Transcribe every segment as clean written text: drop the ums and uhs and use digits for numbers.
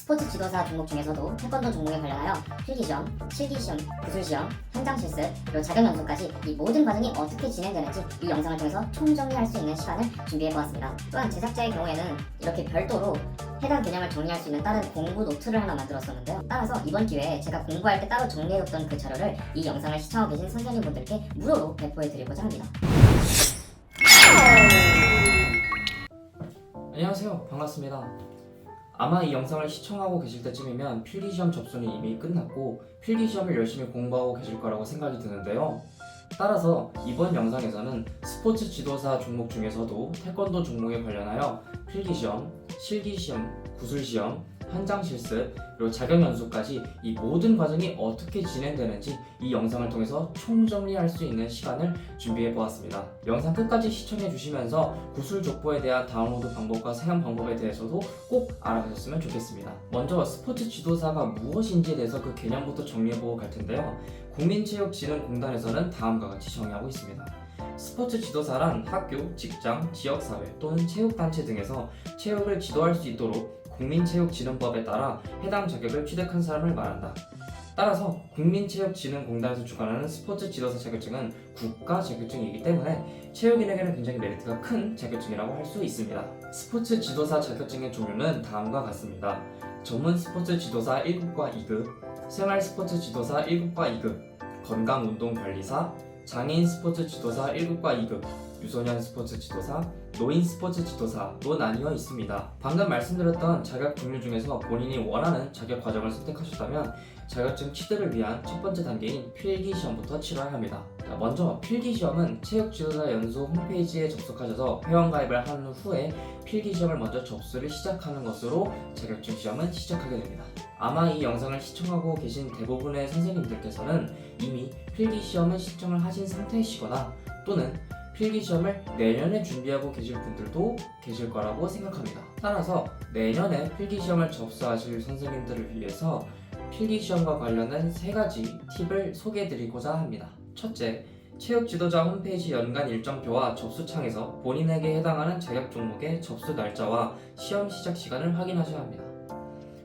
스포츠 지도사 종목 중에서도 태권도 종목에 관련하여 필기시험, 실기시험, 구술시험, 현장실습, 그리고 자격연수까지 이 모든 과정이 어떻게 진행되는지 이 영상을 통해서 총정리할 수 있는 시간을 준비해보았습니다. 또한 제작자의 경우에는 이렇게 별도로 해당 개념을 정리할 수 있는 다른 공부 노트를 하나 만들었었는데요. 따라서 이번 기회에 제가 공부할 때 따로 정리해뒀던 그 자료를 이 영상을 시청하고 계신 선생님분들께 무료로 배포해드리고자 합니다. 안녕하세요, 반갑습니다. 아마 이 영상을 시청하고 계실 때쯤이면 필기시험 접수는 이미 끝났고 필기시험을 열심히 공부하고 계실 거라고 생각이 드는데요. 따라서 이번 영상에서는 스포츠 지도사 종목 중에서도 태권도 종목에 관련하여 필기시험, 실기시험, 구술시험, 현장 실습, 그리고 자격연수까지 이 모든 과정이 어떻게 진행되는지 이 영상을 통해서 총정리할 수 있는 시간을 준비해 보았습니다. 영상 끝까지 시청해 주시면서 구술족보에 대한 다운로드 방법과 사용 방법에 대해서도 꼭 알아가셨으면 좋겠습니다. 먼저 스포츠 지도사가 무엇인지에 대해서 그 개념부터 정리해 보고 갈 텐데요. 국민체육진흥공단에서는 다음과 같이 정의하고 있습니다. 스포츠 지도사란 학교, 직장, 지역사회 또는 체육단체 등에서 체육을 지도할 수 있도록 국민체육진흥법에 따라 해당 자격을 취득한 사람을 말한다. 따라서 국민체육진흥공단에서 주관하는 스포츠 지도사 자격증은 국가 자격증이기 때문에 체육인에게는 굉장히 메리트가 큰 자격증이라고 할 수 있습니다. 스포츠 지도사 자격증의 종류는 다음과 같습니다. 전문 스포츠 지도사 1급과 2급, 생활 스포츠 지도사 1급과 2급, 건강운동관리사, 장애인 스포츠 지도사 1급과 2급, 유소년 스포츠 지도사, 노인 스포츠 지도사로 나뉘어 있습니다. 방금 말씀드렸던 자격 종류 중에서 본인이 원하는 자격 과정을 선택하셨다면 자격증 취득을 위한 첫 번째 단계인 필기시험부터 치러야 합니다. 먼저 필기시험은 체육지도사연수 홈페이지에 접속하셔서 회원가입을 한 후에 필기시험을 먼저 접수를 시작하는 것으로 자격증 시험은 시작하게 됩니다. 아마 이 영상을 시청하고 계신 대부분의 선생님들께서는 이미 필기시험을 신청을 하신 상태이시거나 또는 필기시험을 내년에 준비하고 계실 분들도 계실 거라고 생각합니다. 따라서 내년에 필기시험을 접수하실 선생님들을 위해서 필기시험과 관련된 3가지 팁을 소개해드리고자 합니다. 첫째, 체육지도자 홈페이지 연간 일정표와 접수창에서 본인에게 해당하는 자격 종목의 접수 날짜와 시험 시작 시간을 확인하셔야 합니다.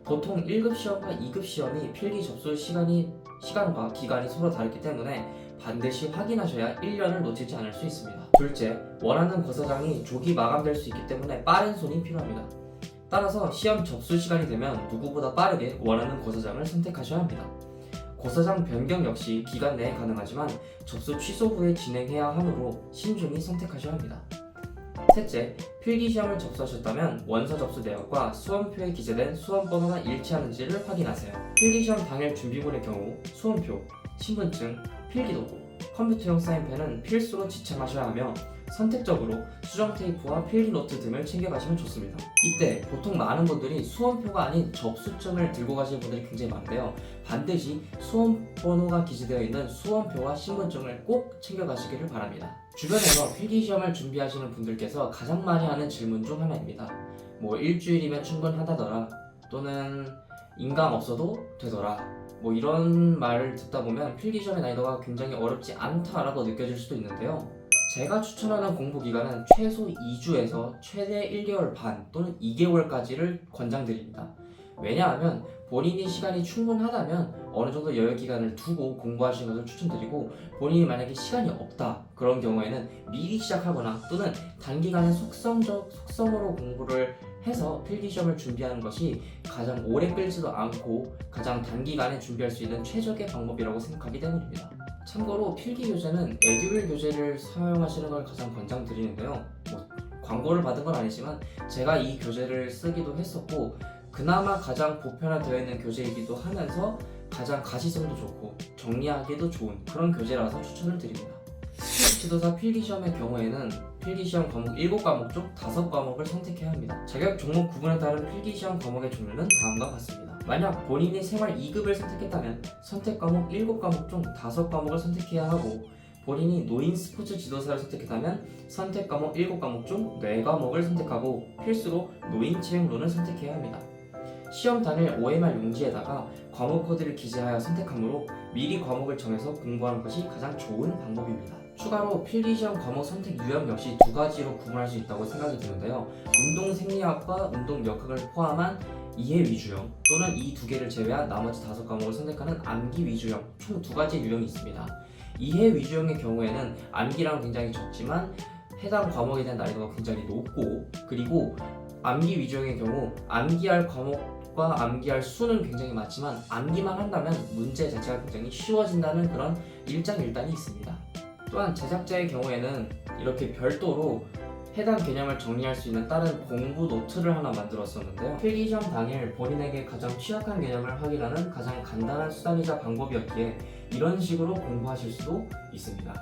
보통 1급 시험과 2급 시험이 필기 접수 시간과 기간이 서로 다르기 때문에 반드시 확인하셔야 1년을 놓치지 않을 수 있습니다. 둘째, 원하는 고사장이 조기 마감될 수 있기 때문에 빠른 손이 필요합니다. 따라서 시험 접수 시간이 되면 누구보다 빠르게 원하는 고사장을 선택하셔야 합니다. 고사장 변경 역시 기간 내에 가능하지만 접수 취소 후에 진행해야 하므로 신중히 선택하셔야 합니다. 셋째, 필기시험을 접수하셨다면 원서 접수 내역과 수험표에 기재된 수험번호가 일치하는지를 확인하세요. 필기시험 당일 준비물의 경우 수험표, 신분증, 필기도구, 컴퓨터용 사인펜은 필수로 지참하셔야 하며 선택적으로 수정 테이프와 필기노트 등을 챙겨가시면 좋습니다. 이때 보통 많은 분들이 수험표가 아닌 접수증을 들고 가시는 분들이 굉장히 많은데요. 반드시 수험번호가 기재되어 있는 수험표와 신분증을 꼭 챙겨가시기를 바랍니다. 주변에서 필기시험을 준비하시는 분들께서 가장 많이 하는 질문 중 하나입니다. 일주일이면 충분하다더라, 또는 인강 없어도 되더라, 이런 말을 듣다 보면 필기시험의 난이도가 굉장히 어렵지 않다라고 느껴질 수도 있는데요. 제가 추천하는 공부 기간은 최소 2주에서 최대 1개월 반 또는 2개월까지를 권장드립니다. 왜냐하면 본인이 시간이 충분하다면 어느 정도 여유 기간을 두고 공부하시는 것을 추천드리고, 본인이 만약에 시간이 없다 그런 경우에는 미리 시작하거나 또는 단기간에 속성으로 공부를 해서 필기시험을 준비하는 것이 가장 오래 끌지도 않고 가장 단기간에 준비할 수 있는 최적의 방법이라고 생각하기 때문입니다. 참고로 필기 교재는 에듀윌 교재를 사용하시는 걸 가장 권장드리는데요. 광고를 받은 건 아니지만 제가 이 교재를 쓰기도 했었고 그나마 가장 보편화되어 있는 교재이기도 하면서 가장 가시성도 좋고 정리하기도 좋은 그런 교재라서 추천을 드립니다. 지도사 필기시험의 경우에는 필기시험 과목 7과목 중 5과목을 선택해야 합니다. 자격 종목 구분에 따른 필기시험 과목의 종류는 다음과 같습니다. 만약 본인이 생활 2급을 선택했다면 선택 과목 7과목 중 5과목을 선택해야 하고, 본인이 노인 스포츠 지도사를 선택했다면 선택 과목 7과목 중 4과목을 선택하고 필수로 노인 체육론을 선택해야 합니다. 시험 당일 OMR 용지에다가 과목 코드를 기재하여 선택하므로 미리 과목을 정해서 공부하는 것이 가장 좋은 방법입니다. 추가로 필기시험 과목 선택 유형 역시 2가지로 구분할 수 있다고 생각이 드는데요. 운동생리학과 운동역학을 포함한 이해 위주형 또는 이 두 개를 제외한 나머지 5과목을 선택하는 암기 위주형 총 2가지 유형이 있습니다. 이해 위주형의 경우에는 암기량 굉장히 적지만 해당 과목에 대한 난이도가 굉장히 높고, 그리고 암기 위주형의 경우 암기할 과목과 암기할 수는 굉장히 많지만 암기만 한다면 문제 자체가 굉장히 쉬워진다는 그런 일장일단이 있습니다. 또한 제작자의 경우에는 이렇게 별도로 해당 개념을 정리할 수 있는 다른 공부 노트를 하나 만들었었는데요. 필기시험 당일 본인에게 가장 취약한 개념을 확인하는 가장 간단한 수단이자 방법이었기에 이런 식으로 공부하실 수도 있습니다.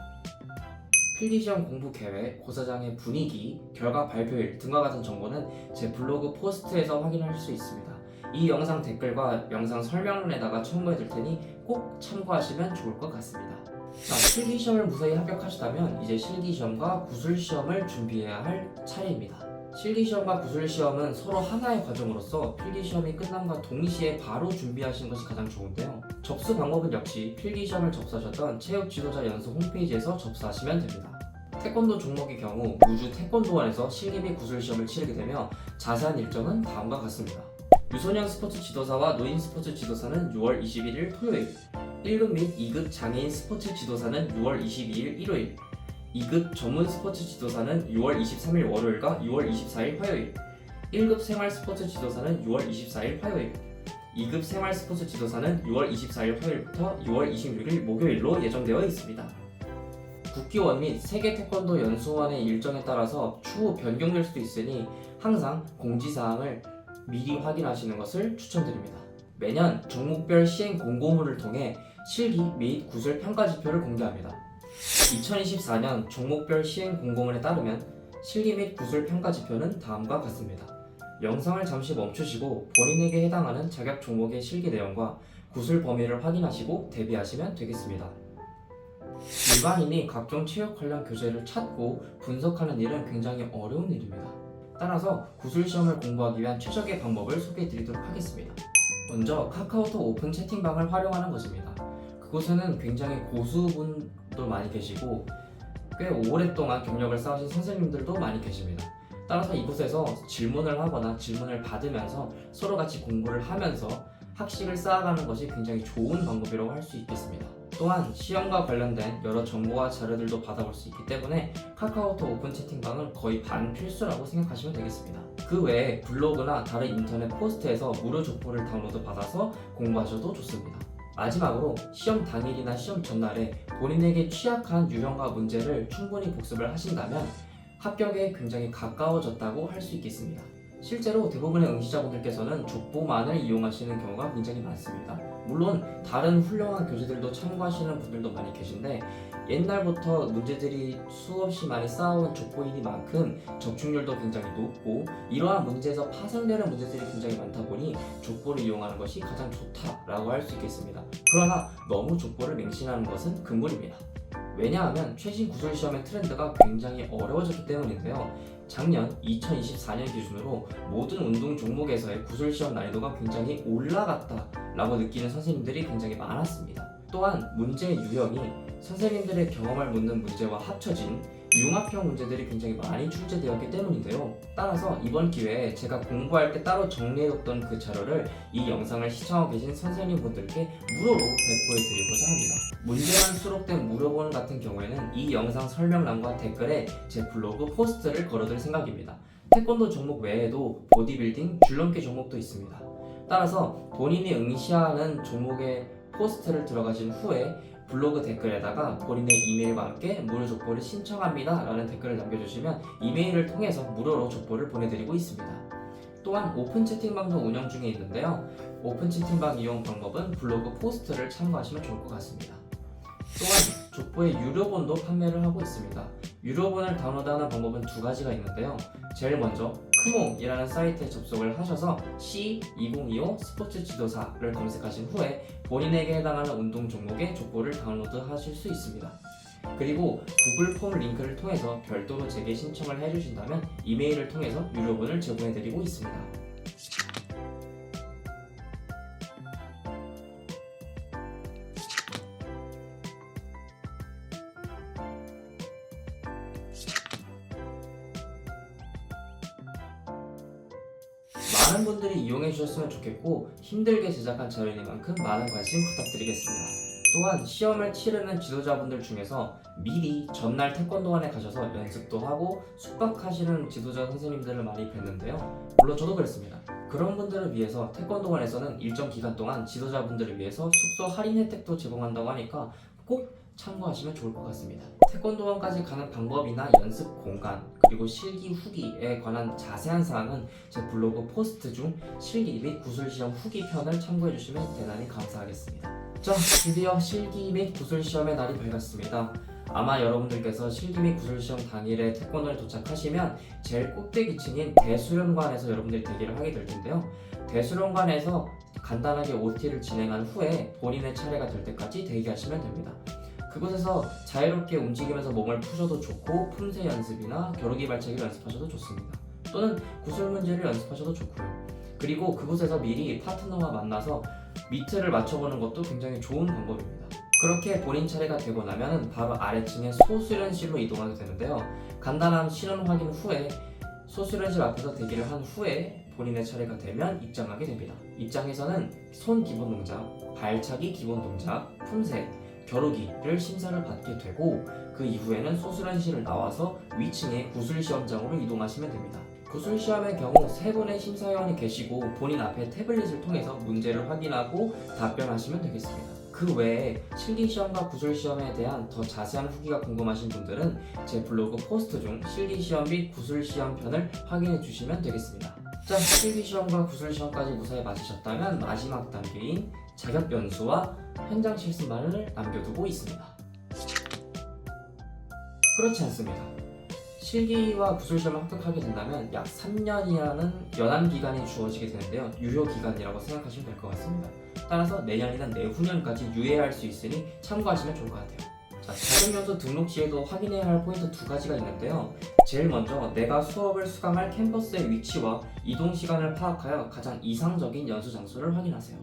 필기시험 공부 계획, 고사장의 분위기, 결과 발표일 등과 같은 정보는 제 블로그 포스트에서 확인할 수 있습니다. 이 영상 댓글과 영상 설명란에다가 첨부해 둘 테니 꼭 참고하시면 좋을 것 같습니다. 자, 필기시험을 무사히 합격하시다면 이제 실기시험과 구술시험을 준비해야 할 차례입니다. 실기시험과 구술시험은 서로 하나의 과정으로서 필기시험이 끝남과 동시에 바로 준비하시는 것이 가장 좋은데요. 접수 방법은 역시 필기시험을 접수하셨던 체육지도자 연수 홈페이지에서 접수하시면 됩니다. 태권도 종목의 경우 우주 태권도원에서 실기 및 구술시험을 치르게 되며 자세한 일정은 다음과 같습니다. 유소년 스포츠 지도사와 노인 스포츠 지도사는 6월 21일 토요일, 1급 및 2급 장애인 스포츠 지도사는 6월 22일 일요일, 2급 전문 스포츠 지도사는 6월 23일 월요일과 6월 24일 화요일, 1급 생활 스포츠 지도사는 6월 24일 화요일, 2급 생활 스포츠 지도사는 6월 24일 화요일부터 6월 26일 목요일로 예정되어 있습니다. 국기원 및 세계 태권도 연수원의 일정에 따라서 추후 변경될 수도 있으니 항상 공지사항을 미리 확인하시는 것을 추천드립니다. 매년 종목별 시행 공고문을 통해 실기 및 구술 평가지표를 공개합니다. 2024년 종목별 시행 공고문에 따르면 실기 및 구술 평가지표는 다음과 같습니다. 영상을 잠시 멈추시고 본인에게 해당하는 자격 종목의 실기 내용과 구술 범위를 확인하시고 대비하시면 되겠습니다. 일반인이 각종 체육 관련 교재를 찾고 분석하는 일은 굉장히 어려운 일입니다. 따라서 구술시험을 공부하기 위한 최적의 방법을 소개해드리도록 하겠습니다. 먼저 카카오톡 오픈 채팅방을 활용하는 것입니다. 그곳에는 굉장히 고수분도 많이 계시고 꽤 오랫동안 경력을 쌓으신 선생님들도 많이 계십니다. 따라서 이곳에서 질문을 하거나 질문을 받으면서 서로 같이 공부를 하면서 학식을 쌓아가는 것이 굉장히 좋은 방법이라고 할 수 있겠습니다. 또한 시험과 관련된 여러 정보와 자료들도 받아볼 수 있기 때문에 카카오톡 오픈 채팅방은 거의 반필수라고 생각하시면 되겠습니다. 그 외에 블로그나 다른 인터넷 포스트에서 무료 족보를 다운로드 받아서 공부하셔도 좋습니다. 마지막으로 시험 당일이나 시험 전날에 본인에게 취약한 유형과 문제를 충분히 복습을 하신다면 합격에 굉장히 가까워졌다고 할 수 있겠습니다. 실제로 대부분의 응시자분들께서는 족보만을 이용하시는 경우가 굉장히 많습니다. 물론 다른 훌륭한 교재들도 참고하시는 분들도 많이 계신데 옛날부터 문제들이 수없이 많이 쌓아온 족보이니만큼 적중률도 굉장히 높고 이러한 문제에서 파생되는 문제들이 굉장히 많다 보니 족보를 이용하는 것이 가장 좋다라고 할 수 있겠습니다. 그러나 너무 족보를 맹신하는 것은 금물입니다. 왜냐하면 최신 구술시험의 트렌드가 굉장히 어려워졌기 때문인데요. 작년 2024년 기준으로 모든 운동 종목에서의 구술시험 난이도가 굉장히 올라갔다라고 느끼는 선생님들이 굉장히 많았습니다. 또한 문제의 유형이 선생님들의 경험을 묻는 문제와 합쳐진 융합형 문제들이 굉장히 많이 출제되었기 때문인데요. 따라서 이번 기회에 제가 공부할 때 따로 정리해뒀던 그 자료를 이 영상을 시청하고 계신 선생님분들께 무료로 배포해드리고자 합니다. 문제만 수록된 무료본 같은 경우에는 이 영상 설명란과 댓글에 제 블로그 포스트를 걸어둘 생각입니다. 태권도 종목 외에도 보디빌딩, 줄넘기 종목도 있습니다. 따라서 본인이 응시하는 종목의 포스트를 들어가신 후에 블로그 댓글에다가 본인의 이메일과 함께 무료 족보를 신청합니다 라는 댓글을 남겨주시면 이메일을 통해서 무료로 족보를 보내드리고 있습니다. 또한 오픈 채팅방도 운영 중에 있는데요. 오픈 채팅방 이용 방법은 블로그 포스트를 참고하시면 좋을 것 같습니다. 또한 족보의 유료본도 판매를 하고 있습니다. 유료본을 다운로드하는 방법은 2가지가 있는데요. 제일 먼저 크몽이라는 사이트에 접속을 하셔서 C2025 스포츠 지도사를 검색하신 후에 본인에게 해당하는 운동 종목의 족보를 다운로드 하실 수 있습니다. 그리고 구글 폼 링크를 통해서 별도로 제게 신청을 해주신다면 이메일을 통해서 유료본을 제공해드리고 있습니다. 많은 분들이 이용해 주셨으면 좋겠고 힘들게 제작한 자료이니만큼 많은 관심 부탁드리겠습니다. 또한 시험을 치르는 지도자분들 중에서 미리 전날 태권도원에 가셔서 연습도 하고 숙박하시는 지도자 선생님들을 많이 뵀는데요. 물론 저도 그랬습니다. 그런 분들을 위해서 태권도원에서는 일정 기간 동안 지도자분들을 위해서 숙소 할인 혜택도 제공한다고 하니까 꼭 참고하시면 좋을 것 같습니다. 태권도원까지 가는 방법이나 연습 공간 그리고 실기 후기에 관한 자세한 사항은 제 블로그 포스트 중 실기 및 구술시험 후기 편을 참고해 주시면 대단히 감사하겠습니다. 자, 드디어 실기 및 구술시험의 날이 밝았습니다. 아마 여러분들께서 실기 및 구술시험 당일에 태권도에 도착하시면 제일 꼭대기층인 대수련관에서 여러분들이 대기를 하게 될 텐데요. 대수련관에서 간단하게 OT를 진행한 후에 본인의 차례가 될 때까지 대기하시면 됩니다. 그곳에서 자유롭게 움직이면서 몸을 푸셔도 좋고 품새 연습이나 겨루기 발차기를 연습하셔도 좋습니다. 또는 구술 문제를 연습하셔도 좋고요. 그리고 그곳에서 미리 파트너와 만나서 미트를 맞춰보는 것도 굉장히 좋은 방법입니다. 그렇게 본인 차례가 되고 나면 바로 아래층의 소수련실로 이동하게 되는데요. 간단한 실험 확인 후에 소수련실 앞에서 대기를 한 후에 본인의 차례가 되면 입장하게 됩니다. 입장에서는 손 기본 동작, 발차기 기본 동작, 품새, 겨루기를 심사를 받게 되고 그 이후에는 소수련실을 나와서 위층의 구술시험장으로 이동하시면 됩니다. 구술시험의 경우 3분의 심사위원이 계시고 본인 앞에 태블릿을 통해서 문제를 확인하고 답변하시면 되겠습니다. 그 외에 실기시험과 구술시험에 대한 더 자세한 후기가 궁금하신 분들은 제 블로그 포스트 중 실기시험 및 구술시험 편을 확인해 주시면 되겠습니다. 자, 실기시험과 구술시험까지 무사히 마치셨다면 마지막 단계인 자격연수와 현장 실습만을 남겨두고 있습니다. 그렇지 않습니다. 실기와 구술시험을 합격하게 된다면 약 3년이라는 연한 기간이 주어지게 되는데요. 유효 기간이라고 생각하시면 될 것 같습니다. 따라서 내년이나 내후년까지 유예할 수 있으니 참고하시면 좋을 것 같아요. 자, 자격연수 등록 시에도 확인해야 할 포인트 2가지가 있는데요. 제일 먼저 내가 수업을 수강할 캠퍼스의 위치와 이동 시간을 파악하여 가장 이상적인 연수 장소를 확인하세요.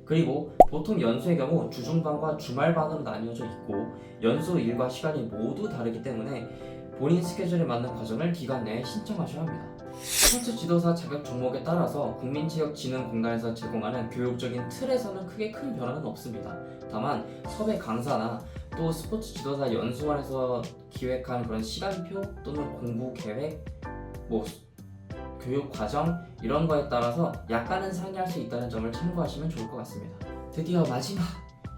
그리고 보통 연수의 경우 주중반과 주말반으로 나뉘어져 있고 연수 일과 시간이 모두 다르기 때문에 본인 스케줄에 맞는 과정을 기간 내에 신청하셔야 합니다. 스포츠 지도사 자격 종목에 따라서 국민체육진흥공단에서 제공하는 교육적인 틀에서는 크게 큰 변화는 없습니다. 다만 섭외 강사나 또 스포츠 지도사 연수원에서 기획한 그런 시간표 또는 공부 계획, 교육 과정 이런 거에 따라서 약간은 상이할 수 있다는 점을 참고하시면 좋을 것 같습니다. 드디어 마지막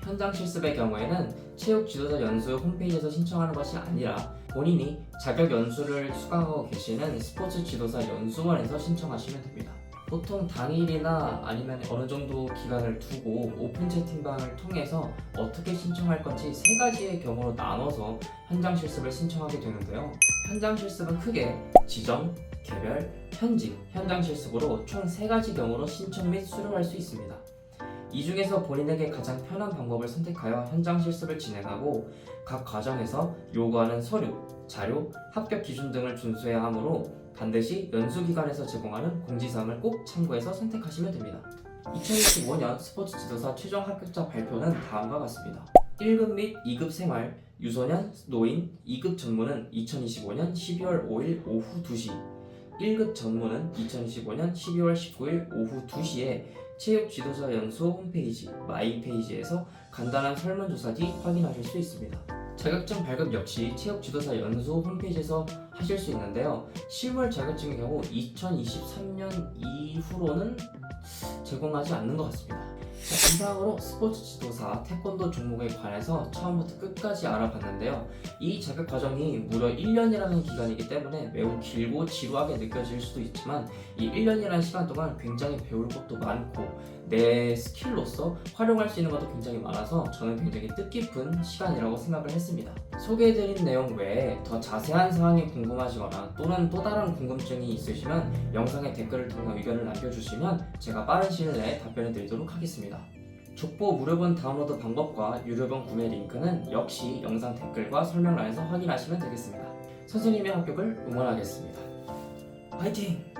현장 실습의 경우에는 체육 지도자 연수 홈페이지에서 신청하는 것이 아니라 본인이 자격 연수를 수강하고 계시는 스포츠 지도사 연수원에서 신청하시면 됩니다. 보통 당일이나 아니면 어느 정도 기간을 두고 오픈 채팅방을 통해서 어떻게 신청할 건지 3가지의 경우로 나눠서 현장 실습을 신청하게 되는데요. 현장 실습은 크게 지정, 개별, 현직, 현장 실습으로 총 3가지 경우로 신청 및 수료할 수 있습니다. 이 중에서 본인에게 가장 편한 방법을 선택하여 현장 실습을 진행하고 각 과정에서 요구하는 서류, 자료, 합격 기준 등을 준수해야 하므로 반드시 연수기관에서 제공하는 공지사항을 꼭 참고해서 선택하시면 됩니다. 2025년 스포츠 지도사 최종 합격자 발표는 다음과 같습니다. 1급 및 2급 생활, 유소년, 노인, 2급 전문은 2025년 12월 5일 오후 2시, 1급 전문은 2025년 12월 19일 오후 2시에 체육 지도자 연수 홈페이지 마이 페이지에서 간단한 설문조사 뒤 확인하실 수 있습니다. 자격증 발급 역시 체육 지도사 연수 홈페이지에서 하실 수 있는데요. 실물 자격증의 경우 2023년 이후로는 제공하지 않는 것 같습니다. 이상으로 스포츠 지도사 태권도 종목에 관해서 처음부터 끝까지 알아봤는데요. 이 자격 과정이 무려 1년이라는 기간이기 때문에 매우 길고 지루하게 느껴질 수도 있지만 이 1년이라는 시간 동안 굉장히 배울 것도 많고 내 스킬로서 활용할 수 있는 것도 굉장히 많아서 저는 굉장히 뜻깊은 시간이라고 생각을 했습니다. 소개해드린 내용 외에 더 자세한 사항이 궁금하시거나 또는 또 다른 궁금증이 있으시면 영상에 댓글을 통해 의견을 남겨주시면 제가 빠른 시일 내에 답변해드리도록 하겠습니다. 족보 무료본 다운로드 방법과 유료본 구매 링크는 역시 영상 댓글과 설명란에서 확인하시면 되겠습니다. 선생님의 합격을 응원하겠습니다. 화이팅!